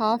½